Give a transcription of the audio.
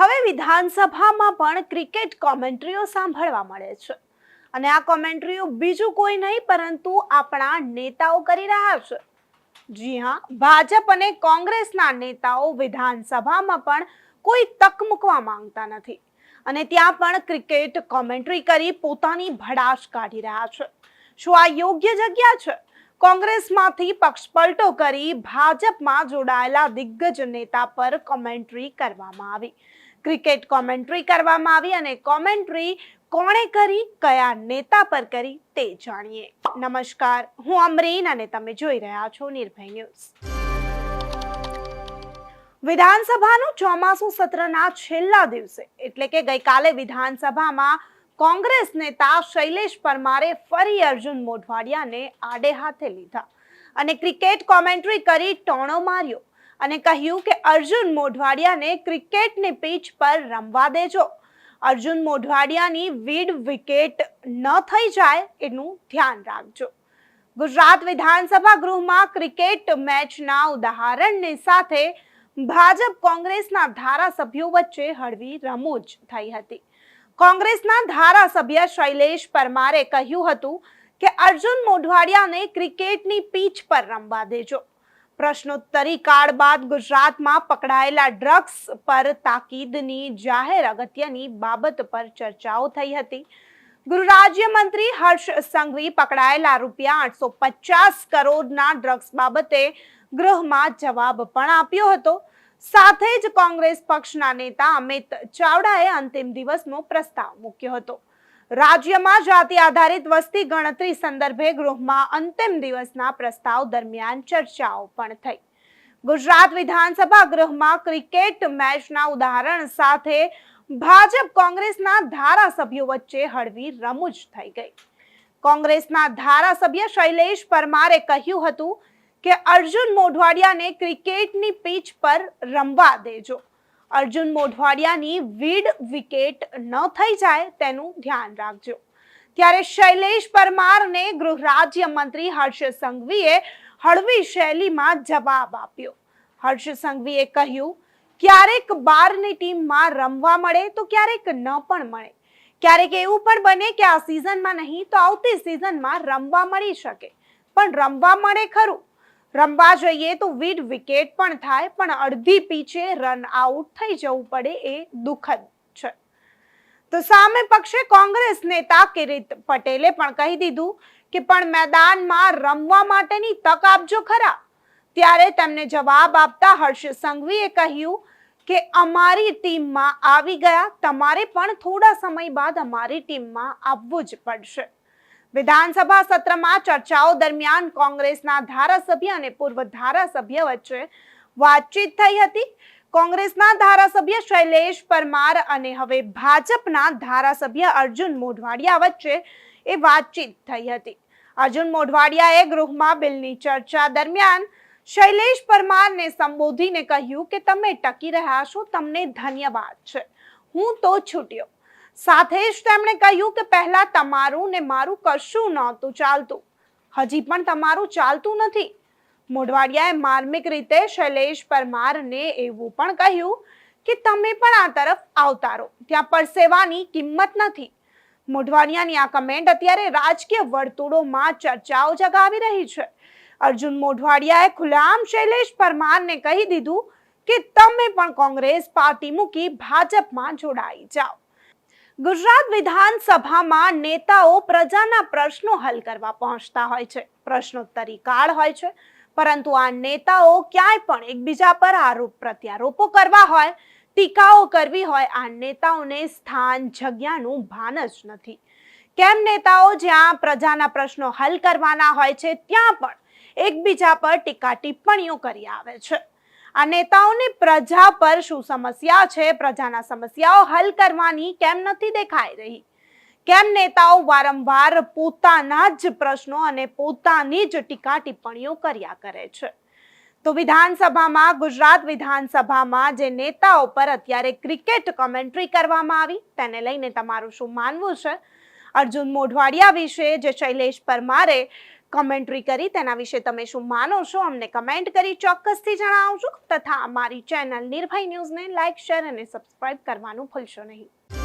હવે વિધાનસભામાં પણ ક્રિકેટ કોમેન્ટ્રીઓ સાંભળવા મળે છે અને આ કોમેન્ટ્રીઓ બીજું કોઈ નહીં પરંતુ આપણા નેતાઓ કરી રહ્યા છે. જી હા, ભાજપ અને કોંગ્રેસના નેતાઓ વિધાનસભામાં પણ કોઈ તક મૂકવા માંગતા નથી અને ત્યાં પણ ક્રિકેટ કોમેન્ટ્રી કરી પોતાની ભડાશ કાઢી રહ્યા છે. શું આ યોગ્ય જગ્યા છે? કોંગ્રેસમાંથી પક્ષપલટો કરી ભાજપમાં જોડાયેલા દિગ્ગજ નેતા પર કોમેન્ટ્રી કરવામાં આવી. ક્રિકેટ કોમેન્ટ્રી કરવામાં આવી અને કોમેન્ટ્રી કોણે કરી, કયા નેતા પર કરી તે જાણીએ. નમસ્કાર, હું અમરીન અને તમે જોઈ રહ્યા છો નિર્ભય ન્યૂઝ. વિધાનસભાનું ચોમાસું સત્રના છેલ્લા દિવસે એટલે કે ગઈકાલે વિધાનસભામાં કોંગ્રેસ નેતા શૈલેષ પરમારે ફરી અર્જુન મોઢવાડિયાને આડે હાથે લીધા અને ક્રિકેટ કોમેન્ટ્રી કરી ટોણો માર્યો અને કહ્યું કે અર્જુન મોઢવાડિયાને ક્રિકેટની પીચ પર રમવા દેજો. અર્જુન મોઢવાડિયાની વીડ વિકેટ ન થઈ જાય એનું ધ્યાન રાખજો. ગુજરાત વિધાનસભા ગૃહમાં ક્રિકેટ મેચના ઉદાહરણની સાથે ભાજપ કોંગ્રેસના ધારાસભ્યો વચ્ચે હળવી રમૂજ થઈ હતી. કોંગ્રેસના ધારાસભ્ય શૈલેષ પરમારે કહ્યું હતું કે અર્જુન મોઢવાડિયાને ક્રિકેટની પીચ પર રમવા દેજો. પ્રશ્નોત્તરી કાળ બાદ ગુજરાતમાં પકડાયેલા ડ્રગ્સ પર તાકીદની જાહેર અગત્યની બાબત પર ચર્ચાઓ થઈ હતી. ગૃહ રાજ્યમંત્રી હર્ષ સંઘવી પકડાયેલા ₹850 કરોડના ડ્રગ્સ બાબતે ગૃહમાં જવાબ પણ આપ્યો હતો. સાથે જ કોંગ્રેસ પક્ષના નેતા અમિત ચાવડાએ અંતિમ દિવસનો પ્રસ્તાવ મૂક્યો હતો. રાજ્યમાં જાતિ આધારિત વસ્તી ગણતરી સંદર્ભે ગૃહમાં અંતિમ દિવસના પ્રસ્તાવ દરમિયાન ચર્ચાઓ પણ થઈ. ગુજરાત વિધાનસભા ગૃહમાં ક્રિકેટ મેચના ઉદાહરણ સાથે ભાજપ કોંગ્રેસના ધારાસભ્યો વચ્ચે હળવી રમૂજ થઈ ગઈ. કોંગ્રેસના ધારાસભ્ય શૈલેષ પરમારે કહ્યું હતું કે અર્જુન મોઢવાડિયાને ક્રિકેટની પીચ પર રમવા દેજો. અર્જુન મોઢવાડિયાની વીડ વિકેટ ન થઈ જાય તેનું ધ્યાન રાખજો. ત્યારે શૈલેષ પરમારને ગૃહ રાજ્ય મંત્રી હર્ષ સંઘવીએ હળવી શૈલીમાં જવાબ આપ્યો. હર્ષ સંઘવીએ કહ્યું, ક્યારેક બારની ટીમમાં રમવા મળે તો ક્યારેક ન પણ મળે. ક્યારેક એવું પણ બને કે આ સિઝનમાં નહીં તો આવતી સિઝનમાં રમવા મળી શકે, પણ રમવા મળે ખરું. રમવા જઈએ તો વીડ વિકેટ પણ થાય, પણ અડધી પીચે રન આઉટ થઈ જવું પડે એ દુઃખદ છે. તો સામે પક્ષે કોંગ્રેસ નેતા કિરીટ પટેલે પણ કહી દીધું કે પણ મેદાનમાં રમવા માટેની તક આપજો ખરા. ત્યારે તેમને જવાબ આપતા હર્ષ સંઘવીએ કહ્યું કે અમારી ટીમમાં આવી ગયા, તમારે પણ થોડા સમય બાદ અમારી ટીમમાં આવવું જ પડશે. વિધાનસભા સત્રમાં ચર્ચાઓ દરમિયાન કોંગ્રેસના ધારાસભ્ય અને પૂર્વ ધારાસભ્ય વચ્ચે વાતચીત થઈ હતી. કોંગ્રેસના ધારાસભ્ય શૈલેષ પરમાર અને હવે ભાજપના ધારાસભ્ય અર્જુન મોઢવાડિયા વચ્ચે એ વાતચીત થઈ હતી. અર્જુન મોઢવાડિયાએ ગૃહમાં બિલની ચર્ચા દરમિયાન શૈલેષ પરમારને સંબોધીને કહ્યું કે તમે ટકી રહ્યા છો, તમને ધન્યવાદ છે, હું તો છૂટ્યો. સાથે જ તેમણે કહ્યું કે પહેલા તમારું ને મારું કશું નહોતું ચાલતું, હજી પણ તમારું ચાલતું નથી. મોઢવાડિયાએ માર્મિક રીતે શૈલેષ પરમારને એવું પણ કહ્યું કે તમે પણ આ તરફ આવતા રહો, ત્યાં પરસેવાની કિંમત નથી. મોઢવાડિયાની આ કમેન્ટ અત્યારે રાજકીય વર્તુળોમાં ચર્ચાઓ જગાવી રહી છે. અર્જુન મોઢવાડિયાએ ખુલ્લેઆમ શૈલેષ પરમારને કહી દીધું કે તમે પણ કોંગ્રેસ પાર્ટી મૂકી ભાજપમાં જોડાઈ જાઓ. ગુજરાત વિધાનસભામાં નેતાઓ પ્રજાના પ્રશ્નો હલ કરવા પહોંચતા હોય છે. પ્રશ્નોત્તરી કાળ હોય છે, પરંતુ આ નેતાઓ ક્યાંય પણ એકબીજા પર આરોપ પ્રત્યારોપો કરવા હોય, ટીકાઓ કરવી હોય, આ નેતાઓને સ્થાન જગ્યાનું ભાન જ નથી. કેમ નેતાઓ જ્યાં પ્રજાના પ્રશ્નો હલ કરવાના હોય છે ત્યાં પણ એકબીજા પર ટીકા ટિપ્પણીઓ કરી આવે છે. આ નેતાઓને પ્રજા પર શું સમસ્યા છે, પ્રજાના સમસ્યાઓ હલ કરવાની કેમ નથી દેખાઈ રહી? કેમ નેતાઓ વારંવાર પોતાના જ પ્રશ્નો અને પોતાની જ ટીકા ટિપ્પણીઓ કર્યા કરે છે? તો વિધાનસભામાં, ગુજરાત વિધાનસભામાં જે નેતાઓ પર અત્યારે ક્રિકેટ કોમેન્ટ્રી કરવામાં આવી તેને લઈને તમારું શું માનવું છે? અર્જુન મોઢવાડિયા વિશે જે શૈલેષ પરમારે કમેન્ટ્રી કરી તેના વિશે તમે શું માનો છો અમને કમેન્ટ કરી ચોક્કસથી જણાવજો તથા અમારી ચેનલ નિર્ભય ન્યૂઝને લાઇક શેર અને સબસ્ક્રાઇબ કરવાનું ભૂલશો નહીં.